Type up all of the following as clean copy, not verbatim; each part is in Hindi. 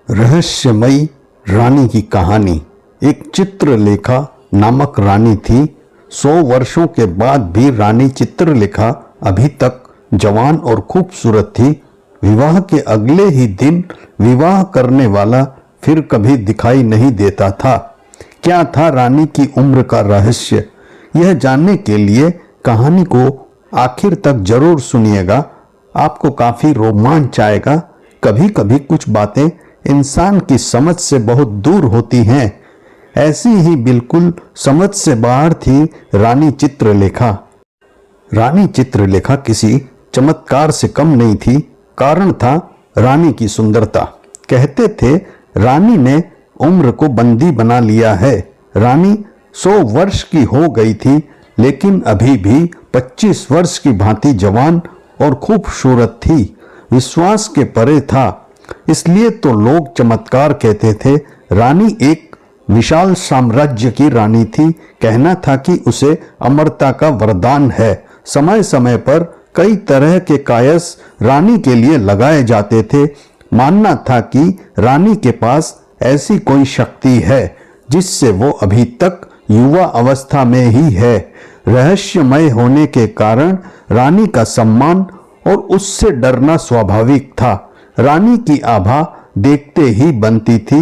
रहस्यमयी रानी की कहानी। एक चित्रलेखा नामक रानी थी। 100 वर्षों के बाद भी रानी चित्रलेखा अभी तक जवान और खूबसूरत थी। विवाह के अगले ही दिन विवाह करने वाला फिर कभी दिखाई नहीं देता था। क्या था रानी की उम्र का रहस्य? यह जानने के लिए कहानी को आखिर तक जरूर सुनिएगा। आपको काफी रोमांच आएगा। कभी कभी कुछ बातें इंसान की समझ से बहुत दूर होती हैं। ऐसी ही बिल्कुल समझ से बाहर थी रानी चित्रलेखा। रानी चित्रलेखा किसी चमत्कार से कम नहीं थी। कारण था रानी की सुंदरता। कहते थे रानी ने उम्र को बंदी बना लिया है। रानी 100 वर्ष की हो गई थी, लेकिन अभी भी 25 वर्ष की भांति जवान और खूबसूरत थी। विश्वास के परे था। इसलिए तो लोग चमत्कार कहते थे। रानी एक विशाल साम्राज्य की रानी थी। कहना था कि उसे अमरता का वरदान है। समय समय पर कई तरह के कायस रानी के लिए लगाए जाते थे। मानना था कि रानी के पास ऐसी कोई शक्ति है जिससे वो अभी तक युवा अवस्था में ही है। रहस्यमय होने के कारण रानी का सम्मान और उससे डरना स्वाभाविक था। रानी की आभा देखते ही बनती थी।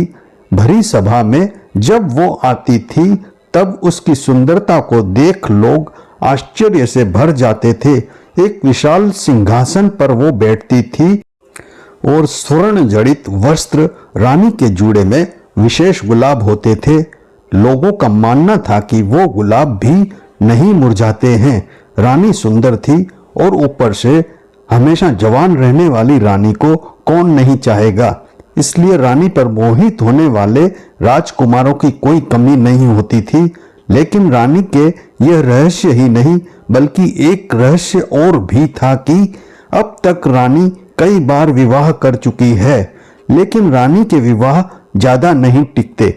भरी सभा में जब वो आती थी तब उसकी सुंदरता को देख लोग आश्चर्य से भर जाते थे। एक विशाल सिंहासन पर वो बैठती थी और स्वर्ण जड़ित वस्त्र रानी के जूड़े में विशेष गुलाब होते थे। लोगों का मानना था कि वो गुलाब भी नहीं मुरझाते हैं। रानी सुंदर थी और ऊपर से हमेशा जवान रहने वाली रानी को कौन नहीं चाहेगा। इसलिए रानी पर मोहित होने वाले राजकुमारों की कोई कमी नहीं होती थी। लेकिन रानी के यह रहस्य ही नहीं बल्कि एक रहस्य और भी था कि अब तक रानी कई बार विवाह कर चुकी है, लेकिन रानी के विवाह ज्यादा नहीं टिकते।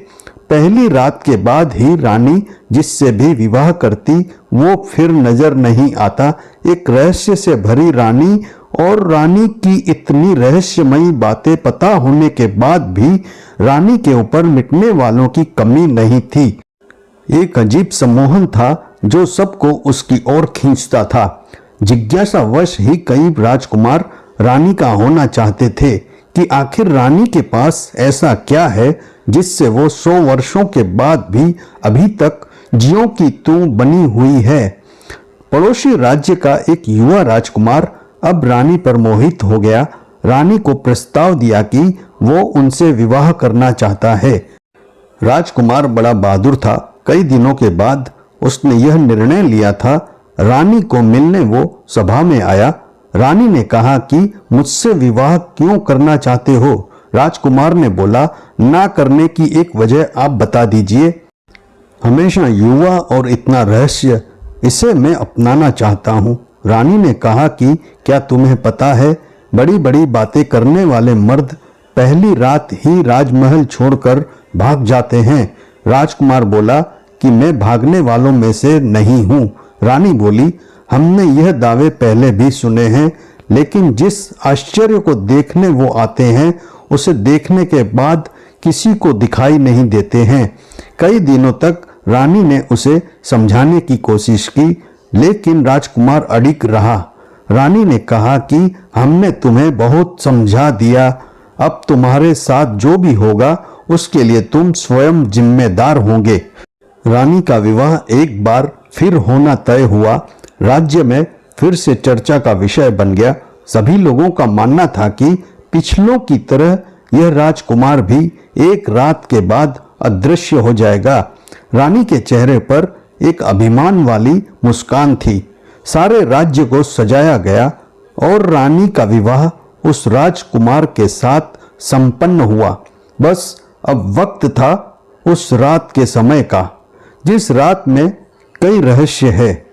पहली रात के बाद ही रानी जिससे भी विवाह करती वो फिर नजर नहीं आता। एक रहस्य से भरी रानी और रानी की इतनी रहस्यमयी बातें पता होने के बाद भी रानी के ऊपर मिटने वालों की कमी नहीं थी। एक अजीब सम्मोहन था जो सबको उसकी ओर खींचता था। जिज्ञासावश ही कई राजकुमार रानी का होना चाहते थे कि आखिर रानी के पास ऐसा क्या है जिससे वो 100 वर्षों के बाद भी अभी तक ज्यों की त्यों बनी हुई है। पड़ोसी राज्य का एक युवा राजकुमार अब रानी पर मोहित हो गया। रानी को प्रस्ताव दिया कि वो उनसे विवाह करना चाहता है। राजकुमार बड़ा बहादुर था। कई दिनों के बाद उसने यह निर्णय लिया था। रानी को मिलने वो सभा में आया। रानी ने कहा कि मुझसे विवाह क्यों करना चाहते हो? राजकुमार ने बोला, ना करने की एक वजह आप बता दीजिए। हमेशा युवा और इतना रहस्य, इसे मैं अपनाना चाहता हूँ। रानी ने कहा कि क्या तुम्हें पता है, बड़ी बड़ी बातें करने वाले मर्द पहली रात ही राजमहल छोड़कर भाग जाते हैं। राजकुमार बोला कि मैं भागने वालों में से नहीं हूँ। रानी बोली, हमने यह दावे पहले भी सुने हैं, लेकिन जिस आश्चर्य को देखने वो आते हैं उसे देखने के बाद किसी को दिखाई नहीं देते हैं। कई दिनों तक रानी ने उसे समझाने की कोशिश की, लेकिन राजकुमार अडिग रहा। रानी ने कहा कि हमने तुम्हें बहुत समझा दिया। अब तुम्हारे साथ जो भी होगा उसके लिए तुम स्वयं जिम्मेदार होंगे। रानी का विवाह एक बार फिर होना तय हुआ। राज्य में फिर से चर्चा का विषय बन गया। सभी लोगों का मानना था कि पिछलों की तरह यह राजकुमार भी एक रात के बाद अदृश्य हो जाएगा। रानी के चेहरे पर एक अभिमान वाली मुस्कान थी। सारे राज्य को सजाया गया और रानी का विवाह उस राजकुमार के साथ संपन्न हुआ। बस अब वक्त था उस रात के समय का, जिस रात में कई रहस्य है।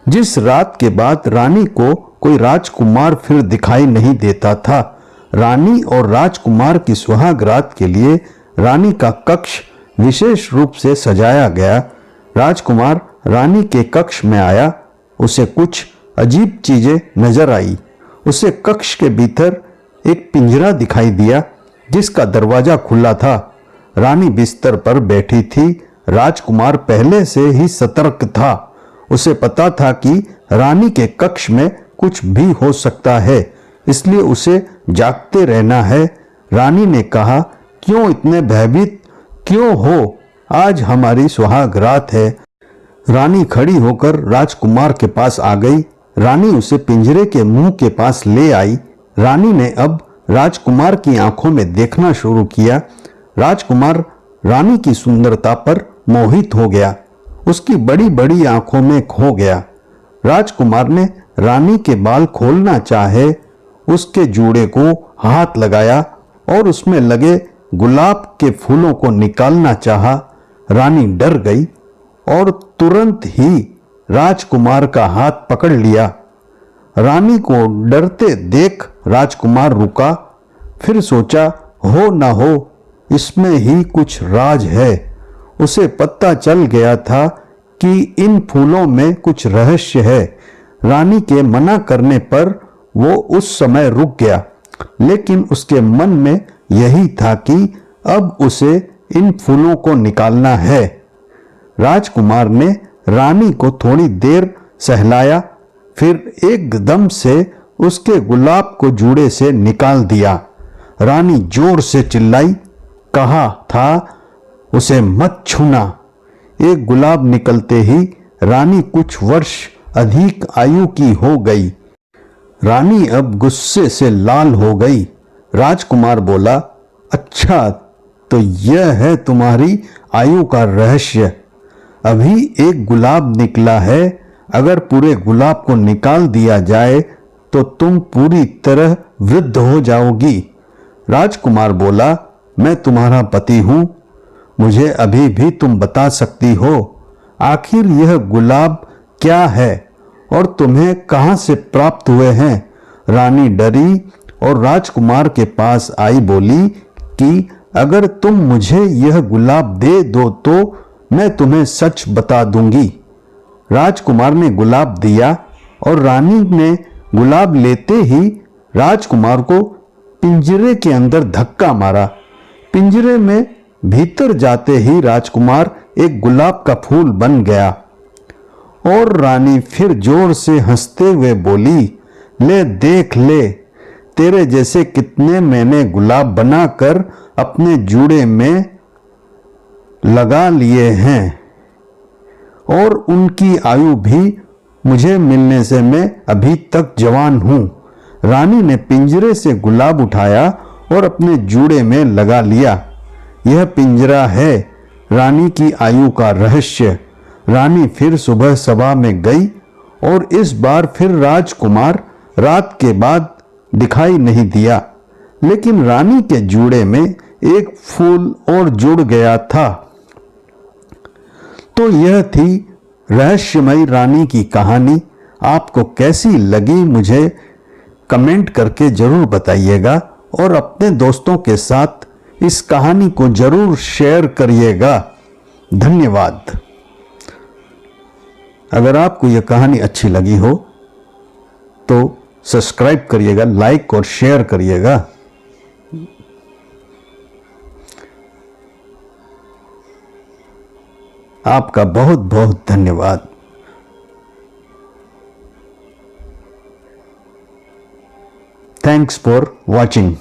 जिस रात के बाद रानी को कोई राजकुमार फिर दिखाई नहीं देता था। रानी और राजकुमार की सुहाग रात के लिए रानी का कक्ष विशेष रूप से सजाया गया। राजकुमार रानी के कक्ष में आया। उसे कुछ अजीब चीजें नजर आई। उसे कक्ष के भीतर एक पिंजरा दिखाई दिया जिसका दरवाजा खुला था। रानी बिस्तर पर बैठी थी। राजकुमार पहले से ही सतर्क था। उसे पता था कि रानी के कक्ष में कुछ भी हो सकता है, इसलिए उसे जागते रहना है। रानी ने कहा, क्यों इतने भयभीत क्यों हो? आज हमारी सुहाग रात है। रानी खड़ी होकर राजकुमार के पास आ गई। रानी उसे पिंजरे के मुंह के पास ले आई। रानी ने अब राजकुमार की आंखों में देखना शुरू किया। राजकुमार रानी की सुंदरता पर मोहित हो गया, उसकी बड़ी बड़ी आंखों में खो गया। राजकुमार ने रानी के बाल खोलना चाहे, उसके जूड़े को हाथ लगाया और उसमें लगे गुलाब के फूलों को निकालना चाहा। रानी डर गई और तुरंत ही राजकुमार का हाथ पकड़ लिया। रानी को डरते देख राजकुमार रुका, फिर सोचा, हो ना हो इसमें ही कुछ राज है। उसे पता चल गया था कि इन फूलों में कुछ रहस्य है। रानी के मना करने पर वो उस समय रुक गया, लेकिन उसके मन में यही था कि अब उसे इन फूलों को निकालना है। राजकुमार ने रानी को थोड़ी देर सहलाया, फिर एकदम से उसके गुलाब को जूड़े से निकाल दिया। रानी जोर से चिल्लाई, कहा था उसे मत छूना। एक गुलाब निकलते ही रानी कुछ वर्ष अधिक आयु की हो गई। रानी अब गुस्से से लाल हो गई। राजकुमार बोला, अच्छा तो यह है तुम्हारी आयु का रहस्य। अभी एक गुलाब निकला है, अगर पूरे गुलाब को निकाल दिया जाए तो तुम पूरी तरह वृद्ध हो जाओगी। राजकुमार बोला, मैं तुम्हारा पति हूं, मुझे अभी भी तुम बता सकती हो आखिर यह गुलाब क्या है और तुम्हें कहां से प्राप्त हुए हैं। रानी डरी और राजकुमार के पास आई, बोली कि अगर तुम मुझे यह गुलाब दे दो तो मैं तुम्हें सच बता दूंगी। राजकुमार ने गुलाब दिया और रानी ने गुलाब लेते ही राजकुमार को पिंजरे के अंदर धक्का मारा। पिंजरे में भीतर जाते ही राजकुमार एक गुलाब का फूल बन गया और रानी फिर जोर से हंसते हुए बोली, ले देख ले, तेरे जैसे कितने मैंने गुलाब बनाकर अपने जूड़े में लगा लिए हैं और उनकी आयु भी मुझे मिलने से मैं अभी तक जवान हूं। रानी ने पिंजरे से गुलाब उठाया और अपने जूड़े में लगा लिया। यह पिंजरा है रानी की आयु का रहस्य। रानी फिर सुबह सभा में गई और इस बार फिर राजकुमार रात के बाद दिखाई नहीं दिया, लेकिन रानी के जूड़े में एक फूल और जुड़ गया था। तो यह थी रहस्यमयी रानी की कहानी। आपको कैसी लगी मुझे कमेंट करके जरूर बताइएगा और अपने दोस्तों के साथ इस कहानी को जरूर शेयर करिएगा। धन्यवाद। अगर आपको यह कहानी अच्छी लगी हो तो सब्सक्राइब करिएगा, लाइक और शेयर करिएगा। आपका बहुत बहुत धन्यवाद। Thanks for watching.